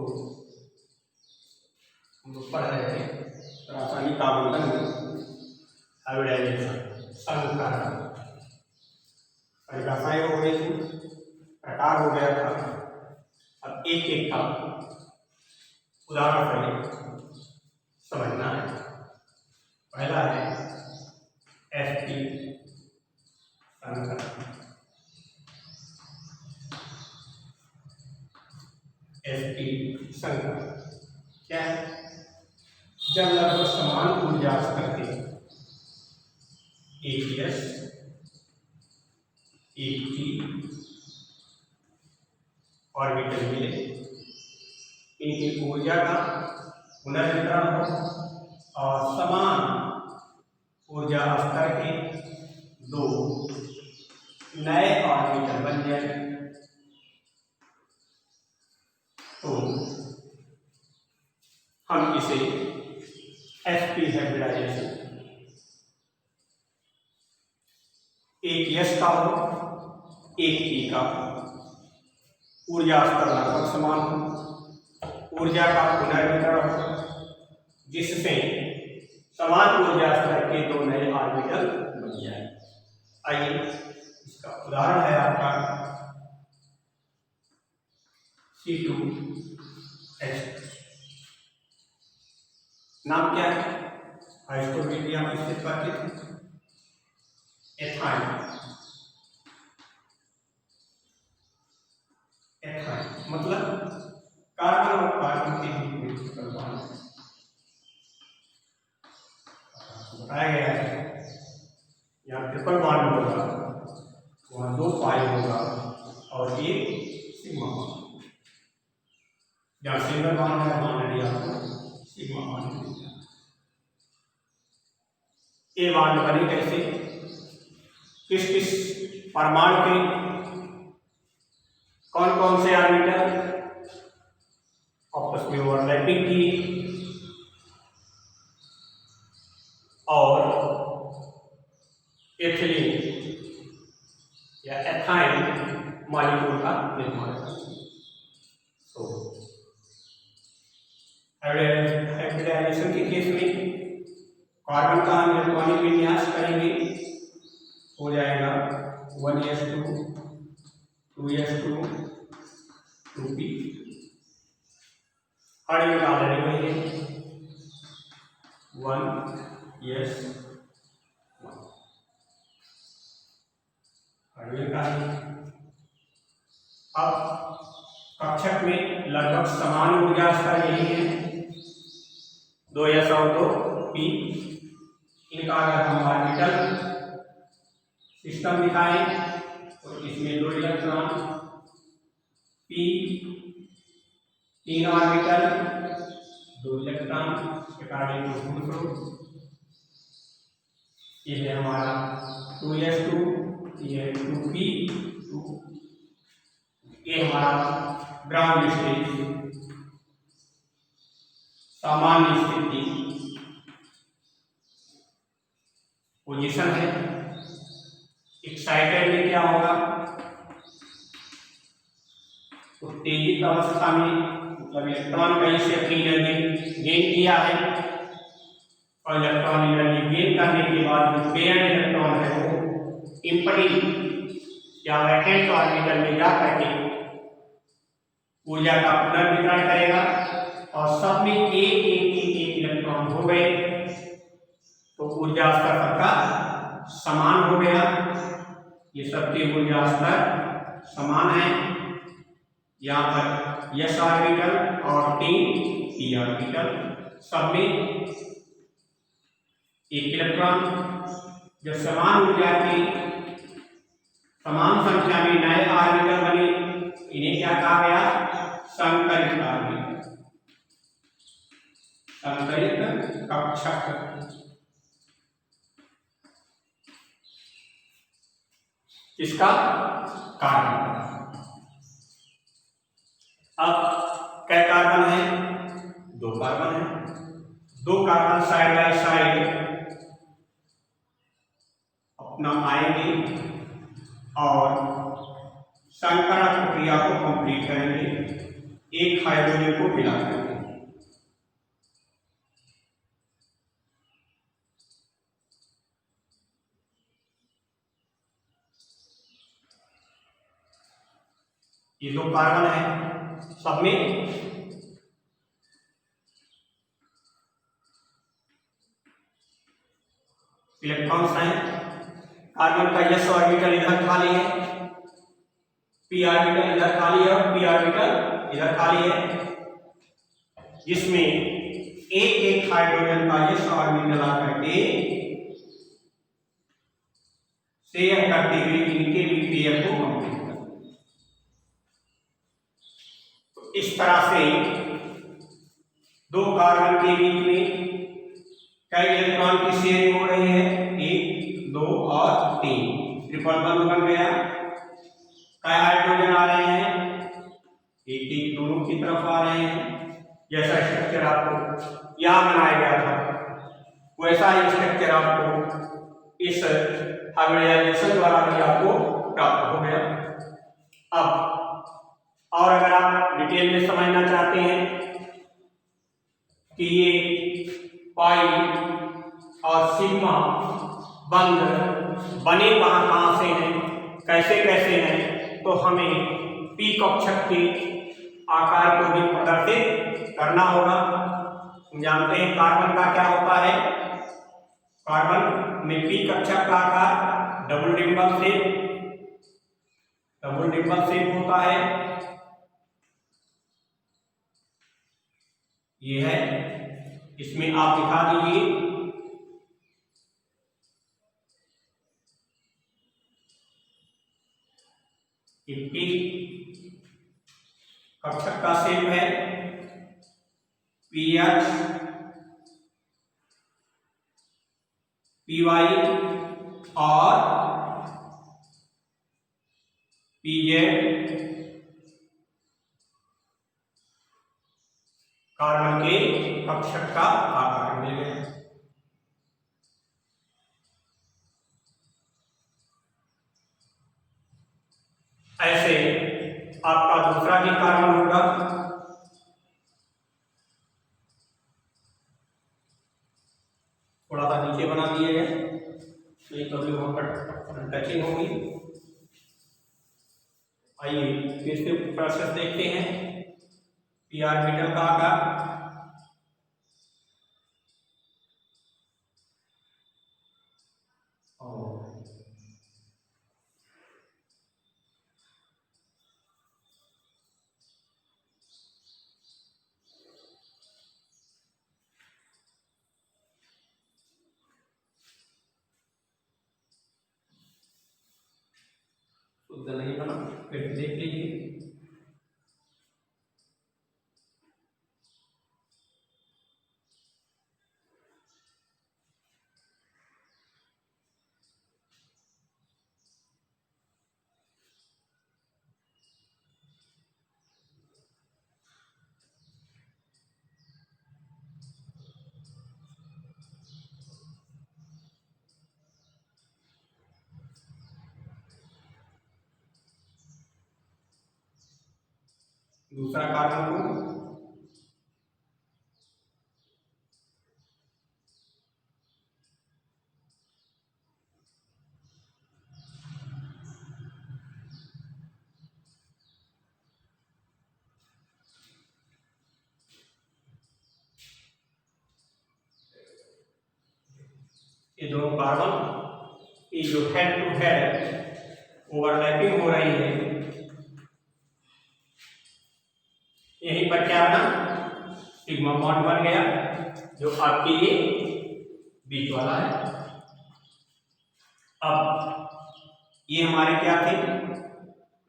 तो हम लोग पढ़ रहे थे रासायनिक आवर्तन में हाइब्रिडाइजेशन संकरण परिभाषाएं हो गई थी, प्रकार हो गया था। अब एक एक का उदाहरण पहले समझना है। पहला है एसपी संकरण। एसपी संकरण क्या है? जब लगभग समान ऊर्जा स्तर के एक एस एक टी ऑर्बिटल मिले, इनकी ऊर्जा का पुनर्वितरण हो और समान ऊर्जा स्तर के दो नए ऑर्बिटल बन जाए, तो हम इसे एसपी हाइब्रिडाइजेशन, एक यस का हो एक टी का ऊर्जा स्तर लगभग समान हो, ऊर्जा का पुनर्वितरण हो जिससे समान ऊर्जा स्तर के दो नए ऑर्बिटल बन जाए। आइए इसका उदाहरण है आपका C2H2। नाम क्या है? हाइड्रोजन आप इससे परिचित एथाइन। एथाइन मतलब कार्बन और कार्बन के बीच में ट्रिपल बॉन्ड बताया गया है। यहाँ ट्रिपल बॉन्ड होगा, वहाँ दो पाई होगा और एक सिग्मा बॉन्ड। जहाँ सिंगल बॉन्ड है मान लिया आपको सिग्मा बॉन्ड। ये बॉन्ड बने कैसे? किस किस परमाणु के कौन कौन से ऑर्बिटल आपस में ओवरलैपिंग की और एथिलीन या एथाइन मॉलिक्यूल का निर्माण करती है। तो हाइब्रिडाइजेशन के केस में कार्बन का हम इलेक्ट्रॉनिक विन्यास करेंगे, हो जाएगा 1s2 2s2 2p। हर एक ऑलरेडी वही है 1s1 हर एक का है। अब कक्षक में लगभग समान ऊर्जा स्तर यही है 2s और 2p। इनका अगर हम ऑर्बिटल सिस्टम दिखाएं तो इसमें 2 electron p 3 orbital 2 electron according to group. ये है हमारा 2s2, ये 2p 2। ये हमारा ग्राउंड स्टेट सामान्य स्थिति पोजीशन है। एक्साइटेड में क्या होगा? उत्तेजित अवस्था में मतलब इलेक्ट्रॉन कहीं से अपनी एनर्जी गेन किया है और इलेक्ट्रॉन एनर्जी गेन करने के बाद जो पेयर्ड इलेक्ट्रॉन है वो इम्पटी या वैकेंट ऑर्बिटल में जा करके ऊर्जा का पुनर्वितरण करेगा और सब में एक इलेक्ट्रॉन हो गए, तो ऊर्जा स्तर सबका समान हो गया। ये सबके ऊर्जा स्तर समान है। यहाँ पर s ऑर्बिटल और 3 p ऑर्बिटल सब में एक इलेक्ट्रॉन। जब समान ऊर्जा की समान संख्या में नए ऑर्बिटल बने, इन्हें क्या कहा गया? संकरित ऑर्बिटल, संकरित कक्षक। किसका? कार्बन। अब कै कार्बन है? 2 कार्बन है। 2 कार्बन साइड बाय साइड अपना आएंगे और संकरण प्रक्रिया को कंप्लीट करेंगे। एक हाइड्रोजन को मिला करके। ये दो कार्बन है, सब में इलेक्ट्रॉन्स हैं। कार्बन का s ऑर्बिटल इधर खाली है, p ऑर्बिटल इधर खाली है और p ऑर्बिटल इधर खाली है, जिसमें एक एक हाइड्रोजन का s ऑर्बिटल आकर के शेयर करते हुए इनके भी पेयर को कंप्लीट करते हैं। तो इस तरह से दो कार्बन के बीच में कई इलेक्ट्रॉन की शेयरिंग हो रही है, 1 2 और 3, ट्रिपल बॉन्ड बन गया। कई हाइड्रोजन आ रहे हैं, एक एक दोनों की तरफ आ रहे हैं। जैसा स्ट्रक्चर आपको यहाँ बनाया गया था वैसा ही स्ट्रक्चर आपको इस हाइब्रिडाइजेशन द्वारा भी आपको प्राप्त हो गया। अब और अगर आप डिटेल में समझना चाहते हैं कि ये पाई और सिग्मा बंध बने कहाँ से हैं, कैसे कैसे हैं, तो हमें पी कक्षक के आकार को भी प्रदर्शित करना होगा। हम जानते हैं कार्बन का क्या होता है, कार्बन में पी कक्षक का आकार डबल डिम्पल शेप होता है। ये है, इसमें आप दिखा दीजिए पी कक्षक का शेप है पी एक्स पी वाई और पी जेड कार्बन के कक्षक का आकार मिल गया। ऐसे आपका दूसरा भी कार्बन होगा, थोड़ा सा नीचे बना दिए गए, नहीं तो अभी वहां पर टचिंग होगी। आइए फिर से प्रोसेस देखते हैं। पी ऑर्बिटल का आकार, शुद्ध नहीं बना, फिर देख लीजिए। दूसरा कार्बन को ये दोनों कार्बन ये जो हेड टू हेड ओवरलैपिंग हो रही है, यहीं पर क्या बना, सिग्मा बॉन्ड बन गया, जो आपके ये बीच वाला है। अब ये हमारे क्या थे,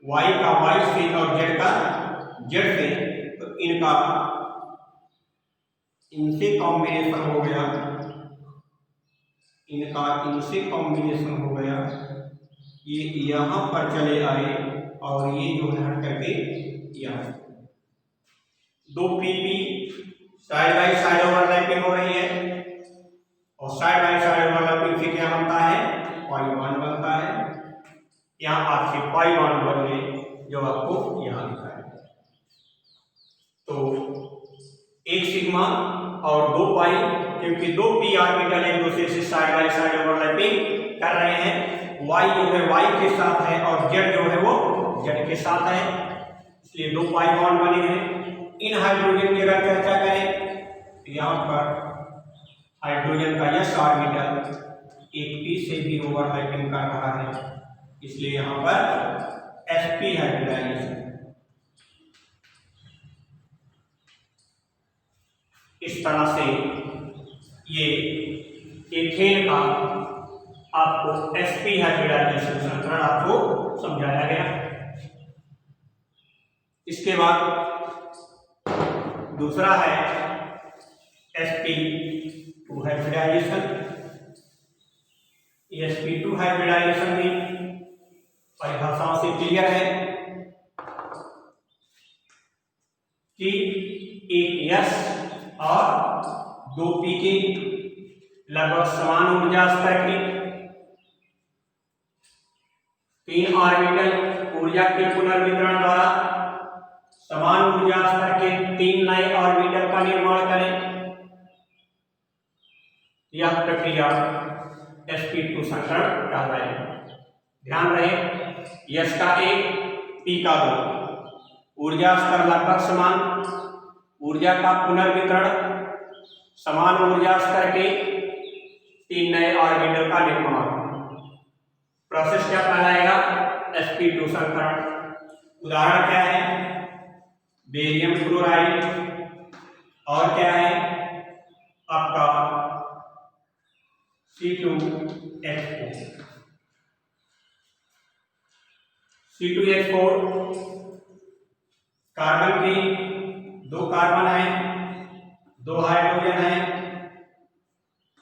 वाई का वाई से और जेड का जेड से, तो इनका इनसे कॉम्बिनेशन हो गया, इनका इनसे कॉम्बिनेशन हो गया, ये यहाँ पर चले आए और ये जो है हट करके यहाँ, दो PP side by side overlapping हो रही है, और साइड बाई साइड ओवरलैपिंग से क्या बनता है, पाई बॉन्ड बनता है। यहाँ आपसे पाई बॉन्ड बन गए, जो आपको यहाँ दिखा है। तो एक सिग्मा और 2 पाई, क्योंकि 2 p ऑर्बिटल एक दूसरे से साइड बाय साइड ओवरलैपिंग कर रहे हैं। y जो है y के साथ है और z जो है वो z के साथ है, इसलिए 2 पाई बॉन्ड बने हैं। इन हाइड्रोजन की अगर चर्चा करें तो यहाँ पर हाइड्रोजन का यस ऑर्बिटल एक p से भी ओवरलैपिंग कर रहा है, इसलिए यहाँ पर sp हाइब्रिडाइजेशन। इस तरह से ये एथेन का आपको sp हाइब्रिडाइजेशन संस्करण आपको समझाया गया। इसके बाद दूसरा है sp2 हाइब्रिडाइजेशन। sp2 हाइब्रिडाइजेशन में परिभाषाओं से क्लियर है कि एक s और 2 p के लगभग समान ऊर्जा स्तर के 3 ऑर्बिटल ऊर्जा के पुनर्वितरण द्वारा समान ऊर्जा स्तर के 3 नए ऑर्बिटल का निर्माण करें। यह प्रक्रिया sp2 संस्करण कहलाती है। ध्यान रहे यस का 1 p का 2, ऊर्जा स्तर लगभग समान, ऊर्जा का पुनर्वितरण, समान ऊर्जा स्तर के 3 नए ऑर्बिटल का निर्माण। प्रोसेस क्या कहलाएगा? sp2 संस्करण। उदाहरण क्या है? बेरियम क्लोराइड और क्या है आपका C2H4। C2H4 कार्बन की 2 कार्बन है, 2 हाइड्रोजन है,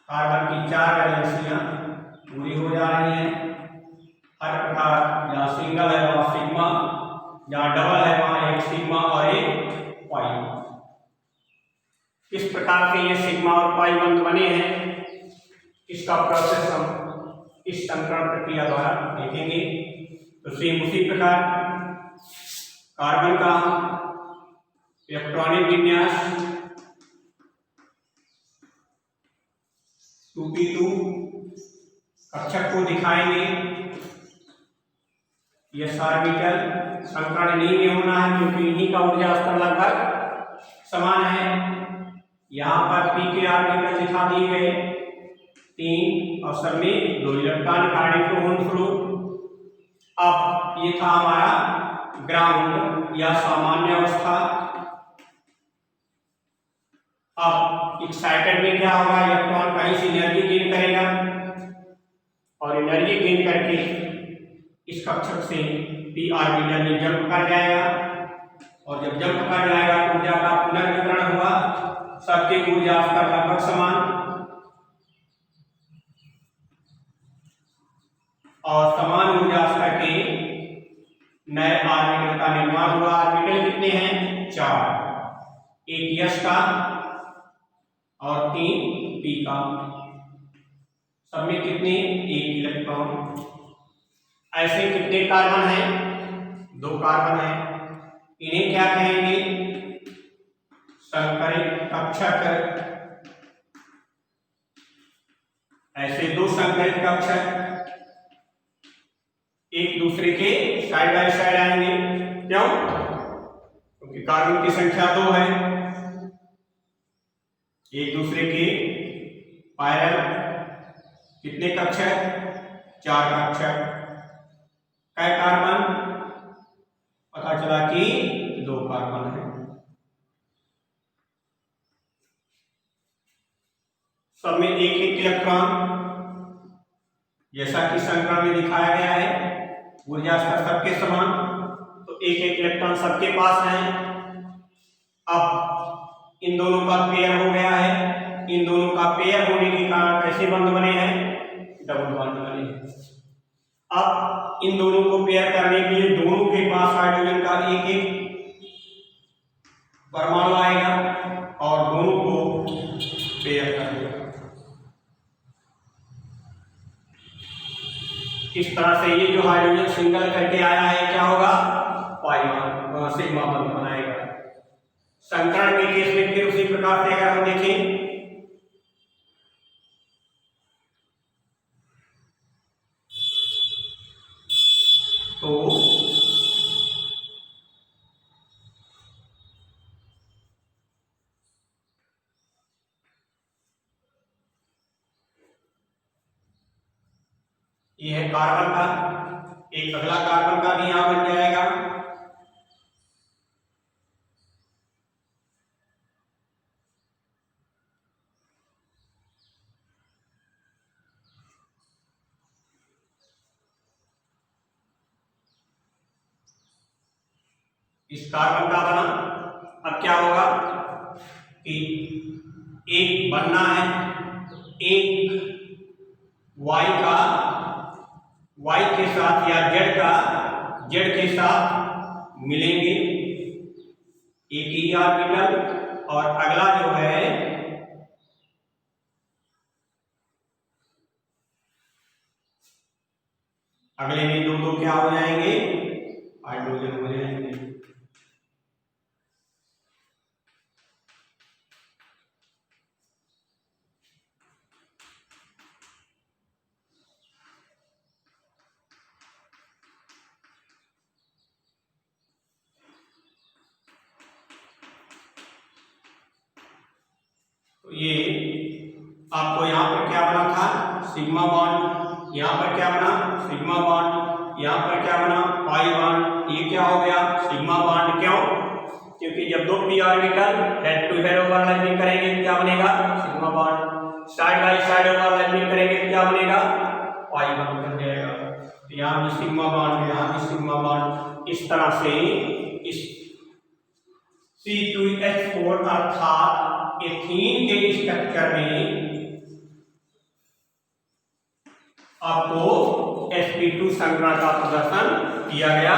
कार्बन की 4 वैलेंसियां पूरी हो जा रही हैं। हर प्रकार जहाँ सिंगल है वहाँ सिग्मा, जहाँ डबल है वहाँ एक सिग्मा और एक पाई। किस प्रकार के ये सिग्मा और पाई बंध बने हैं इसका प्रोसेस हम इस संकरण प्रक्रिया द्वारा देखेंगे। तो सेम उसी प्रकार कार्बन का इलेक्ट्रॉनिक विन्यास 2p2 कक्षक को दिखाएंगे। यह ऑर्बिटल संकरण नहीं में होना है क्योंकि इन्हीं का ऊर्जा स्तर लगभग समान है। यहाँ पर p के ऑर्बिटल दिखा दिए गए 3 और सब में 2 इलेक्ट्रॉन कार्डिक थ्रू। अब ये था हमारा ग्राउंड या सामान्य अवस्था। अब एक्साइटेड में क्या होगा? इलेक्ट्रॉन कहीं से एनर्जी गेन करेगा और एनर्जी गेन करके इस कक्षक से p ऑर्बिटल में जंप कर जाएगा और जब जंप कर जाएगा तो ऊर्जा का पुनर्वितरण हुआ, सबके ऊर्जा स्तर लगभग समान और समान ऊर्जा स्तर के नए ऑर्बिटल का निर्माण हुआ। ऑर्बिटल कितने हैं? 4, एक यस का और 3 p का। सब में कितने? 1 इलेक्ट्रॉन। ऐसे कितने कार्बन हैं? 2 कार्बन हैं। इन्हें क्या कहेंगे? संकरित कक्षक। ऐसे 2 संकरित कक्षक एक दूसरे के साइड बाय साइड आएंगे। क्यों? क्योंकि कार्बन की संख्या 2 है। एक दूसरे के पैरेलल कितने कक्षक? 4 कक्षक। कै कार्बन? पता चला कि 2 कार्बन है। सब में एक एक इलेक्ट्रॉन, जैसा कि संकरण में दिखाया गया है। ऊर्जा स्तर सबके समान, तो एक एक इलेक्ट्रॉन सबके पास है। अब इन दोनों का पेयर हो गया है। इन दोनों का पेयर होने के कारण कैसे बंध बने हैं? डबल बॉन्ड बने हैं। अब इन दोनों को पेयर करने के लिए दोनों के पास हाइड्रोजन का एक एक परमाणु आएगा और दोनों को पेयर कर देगा। इस तरह से ये जो हाइड्रोजन सिंगल करके आया है क्या होगा? पाई सिग्मा बंध बनाएगा। संकरण के केस में फिर उसी प्रकार से अगर हम देखें तो ये है कार्बन का, एक अगला कार्बन का भी यहां बन जाएगा। इस कार्बन का बना। अब क्या होगा कि एक बनना है, एक Y का Y के साथ या Z के साथ मिलेंगे एक ही ऑर्बिटल, और अगला जो है अगले में दो क्या हो जाएंगे, हाइड्रोजन हो जाएंगे। तो ये आपको यहाँ पर क्या बना था, सिग्मा बॉन्ड, यहाँ पर क्या बना सिग्मा बॉन्ड, यहाँ पर क्या बना पाई बॉन्ड, ये क्या हो गया सिग्मा बॉन्ड। क्यों? क्योंकि जब दो p orbital head to head overlapping करेंगे तो क्या बनेगा sigma bond, side by side overlapping करेंगे तो क्या बनेगा पाई बॉन्ड बन जाएगा। तो यहाँ भी सिग्मा बॉन्ड, यहाँ भी सिग्मा बॉन्ड। इस तरह से इस C2H4 अर्थात एथीन के स्ट्रक्चर में आपको sp2 संकरण का प्रदर्शन किया गया।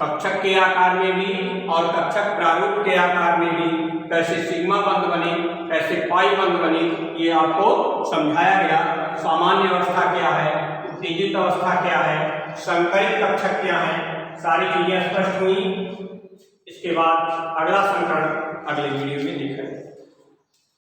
कक्षक के आकार में भी और कक्षक प्रारूप के आकार में भी कैसे सिग्मा बंध बने, कैसे पाई बंध बने, ये आपको समझाया गया। सामान्य अवस्था क्या है, उत्तेजित अवस्था क्या है, संकरित कक्षक क्या है, सारी चीजें स्पष्ट हुई। इसके बाद अगला संकरण अगले वीडियो में देखेंगे।